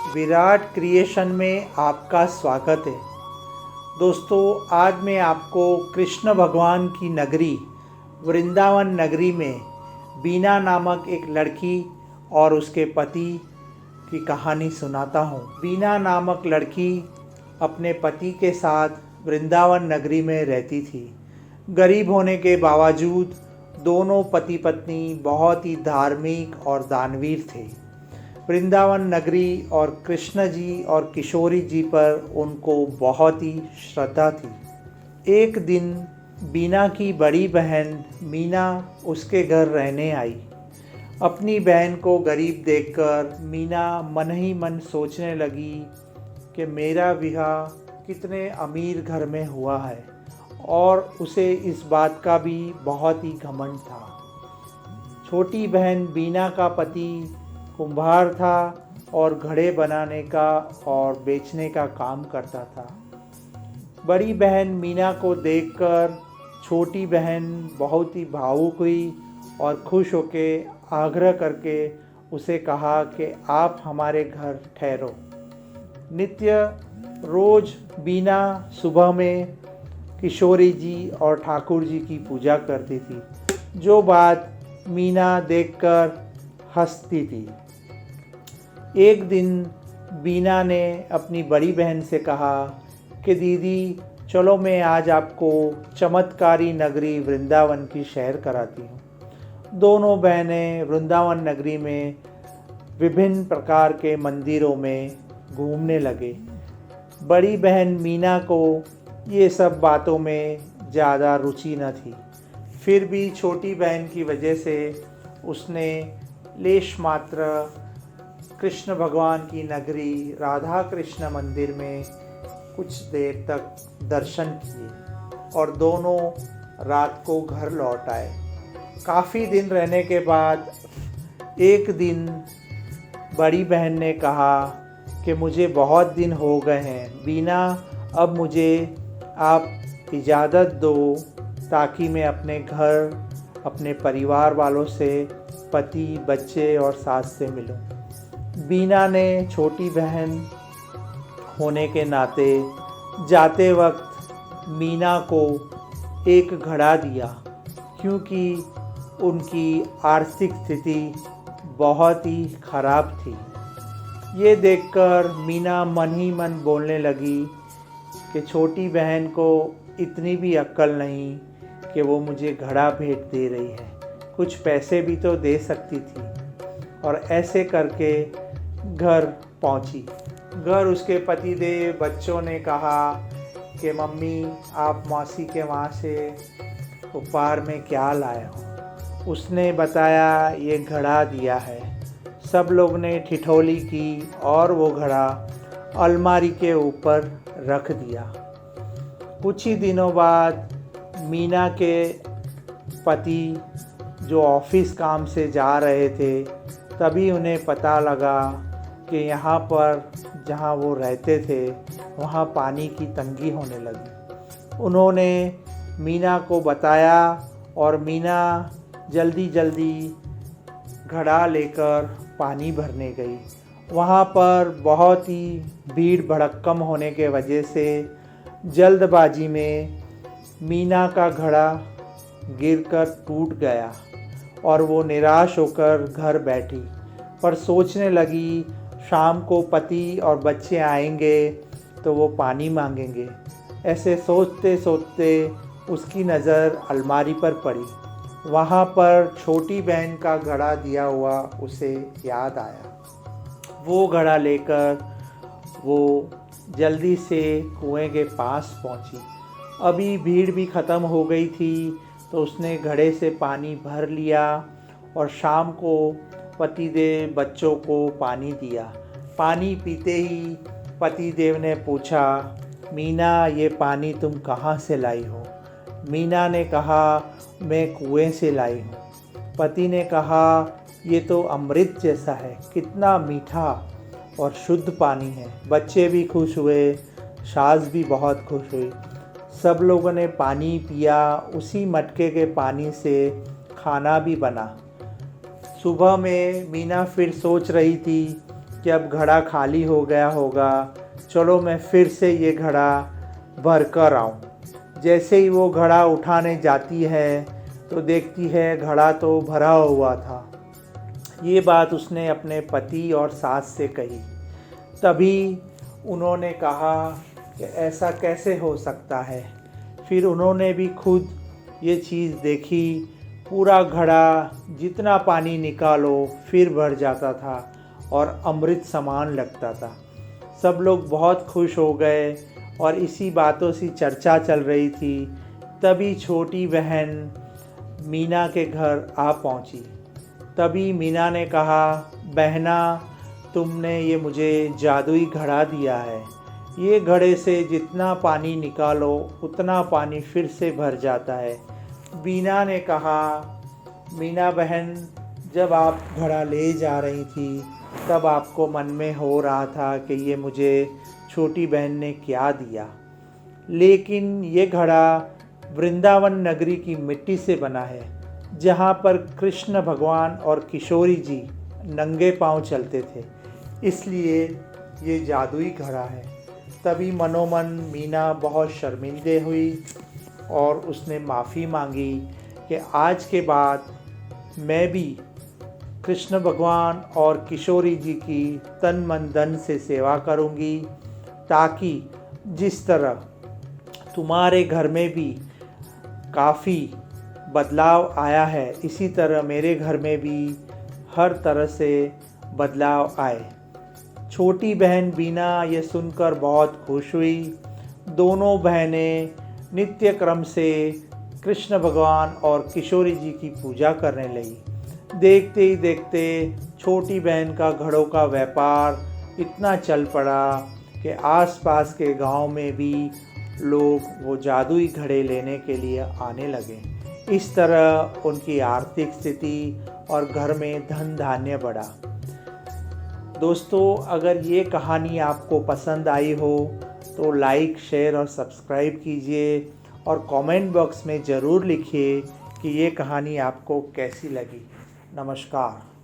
Virat creation में आपका स्वागत है। दोस्तों, आज मैं आपको कृष्ण भगवान की नगरी वृंदावन नगरी में बीना नामक एक लड़की और उसके पति की कहानी सुनाता हूँ। बीना नामक लड़की अपने पति के साथ वृंदावन नगरी में रहती थी। गरीब होने के बावजूद दोनों पति पत्नी बहुत ही धार्मिक और दानवीर थे। वृंदावन नगरी और कृष्ण जी और किशोरी जी पर उनको बहुत ही श्रद्धा थी। एक दिन बीना की बड़ी बहन मीना उसके घर रहने आई। अपनी बहन को गरीब देखकर मीना मन ही मन सोचने लगी कि मेरा विवाह कितने अमीर घर में हुआ है, और उसे इस बात का भी बहुत ही घमंड था। छोटी बहन बीना का पति कुम्हार था और घड़े बनाने का और बेचने का काम करता था। बड़ी बहन मीना को देखकर छोटी बहन बहुत ही भावुक हुई और खुश होके आग्रह करके उसे कहा कि आप हमारे घर ठहरो। नित्य रोज बीना सुबह में किशोरी जी और ठाकुर जी की पूजा करती थी, जो बात मीना देखकर हंसती थी। एक दिन बीना ने अपनी बड़ी बहन से कहा कि दीदी चलो, मैं आज आपको चमत्कारी नगरी वृंदावन की सैर कराती हूँ। दोनों बहनें वृंदावन नगरी में विभिन्न प्रकार के मंदिरों में घूमने लगे। बड़ी बहन मीना को ये सब बातों में ज़्यादा रुचि न थी, फिर भी छोटी बहन की वजह से उसने लेश मात्र कृष्ण भगवान की नगरी राधा कृष्ण मंदिर में कुछ देर तक दर्शन किए और दोनों रात को घर लौट आए। काफ़ी दिन रहने के बाद एक दिन बड़ी बहन ने कहा कि मुझे बहुत दिन हो गए हैं बीना, अब मुझे आप इजाज़त दो ताकि मैं अपने घर, अपने परिवार वालों से, पति, बच्चे और सास से मिलूं। बीना ने छोटी बहन होने के नाते जाते वक्त मीना को एक घड़ा दिया, क्योंकि उनकी आर्थिक स्थिति बहुत ही खराब थी। ये देखकर मीना मन ही मन बोलने लगी कि छोटी बहन को इतनी भी अक्ल नहीं कि वो मुझे घड़ा भेंट दे रही है, कुछ पैसे भी तो दे सकती थी। और ऐसे करके घर पहुंची। घर उसके पतिदेव, बच्चों ने कहा कि मम्मी आप मौसी के वहाँ से उपहार में क्या लाए हो। उसने बताया ये घड़ा दिया है। सब लोग ने ठिठोली की और वो घड़ा अलमारी के ऊपर रख दिया। कुछ ही दिनों बाद मीना के पति जो ऑफिस काम से जा रहे थे, तभी उन्हें पता लगा कि यहाँ पर जहाँ वो रहते थे वहाँ पानी की तंगी होने लगी। उन्होंने मीना को बताया और मीना जल्दी जल्दी घड़ा लेकर पानी भरने गई। वहाँ पर बहुत ही भीड़ भड़क्कम होने के वजह से जल्दबाजी में मीना का घड़ा गिरकर टूट गया और वो निराश होकर घर बैठी, पर सोचने लगी शाम को पति और बच्चे आएंगे तो वो पानी मांगेंगे। ऐसे सोचते सोचते उसकी नज़र अलमारी पर पड़ी। वहाँ पर छोटी बहन का घड़ा दिया हुआ उसे याद आया। वो घड़ा लेकर वो जल्दी से कुएं के पास पहुँची। अभी भीड़ भी ख़त्म हो गई थी, तो उसने घड़े से पानी भर लिया और शाम को पतिदेव, बच्चों को पानी दिया। पानी पीते ही पतिदेव ने पूछा, मीना ये पानी तुम कहाँ से लाई हो। मीना ने कहा मैं कुएं से लाई हूँ। पति ने कहा ये तो अमृत जैसा है, कितना मीठा और शुद्ध पानी है। बच्चे भी खुश हुए, सास भी बहुत खुश हुई। सब लोगों ने पानी पिया। उसी मटके के पानी से खाना भी बना। सुबह में मीना फिर सोच रही थी कि अब घड़ा खाली हो गया होगा, चलो मैं फिर से ये घड़ा भर कर आऊँ। जैसे ही वो घड़ा उठाने जाती है तो देखती है घड़ा तो भरा हुआ था। ये बात उसने अपने पति और सास से कही। तभी उन्होंने कहा कि ऐसा कैसे हो सकता है। फिर उन्होंने भी खुद ये चीज़ देखी, पूरा घड़ा जितना पानी निकालो फिर भर जाता था और अमृत समान लगता था। सब लोग बहुत खुश हो गए और इसी बातों से चर्चा चल रही थी। तभी छोटी बहन मीना के घर आ पहुंची। तभी मीना ने कहा, बहना तुमने ये मुझे जादुई घड़ा दिया है। ये घड़े से जितना पानी निकालो उतना पानी फिर से भर जाता है। बीना ने कहा, मीना बहन जब आप घड़ा ले जा रही थी तब आपको मन में हो रहा था कि ये मुझे छोटी बहन ने क्या दिया, लेकिन ये घड़ा वृंदावन नगरी की मिट्टी से बना है, जहाँ पर कृष्ण भगवान और किशोरी जी नंगे पांव चलते थे, इसलिए ये जादुई घड़ा है। तभी मनोमन मीना बहुत शर्मिंदे हुई और उसने माफ़ी मांगी कि आज के बाद मैं भी कृष्ण भगवान और किशोरी जी की तन मन धन से सेवा करूंगी, ताकि जिस तरह तुम्हारे घर में भी काफ़ी बदलाव आया है, इसी तरह मेरे घर में भी हर तरह से बदलाव आए। छोटी बहन बीना ये सुनकर बहुत खुश हुई। दोनों बहनें नित्य क्रम से कृष्ण भगवान और किशोरी जी की पूजा करने लगी। देखते ही देखते छोटी बहन का घड़ों का व्यापार इतना चल पड़ा कि आसपास के गांव में भी लोग वो जादुई घड़े लेने के लिए आने लगे। इस तरह उनकी आर्थिक स्थिति और घर में धन धान्य बढ़ा। दोस्तों, अगर ये कहानी आपको पसंद आई हो तो लाइक, शेयर और सब्सक्राइब कीजिए और कमेंट बॉक्स में ज़रूर लिखिए कि ये कहानी आपको कैसी लगी। नमस्कार।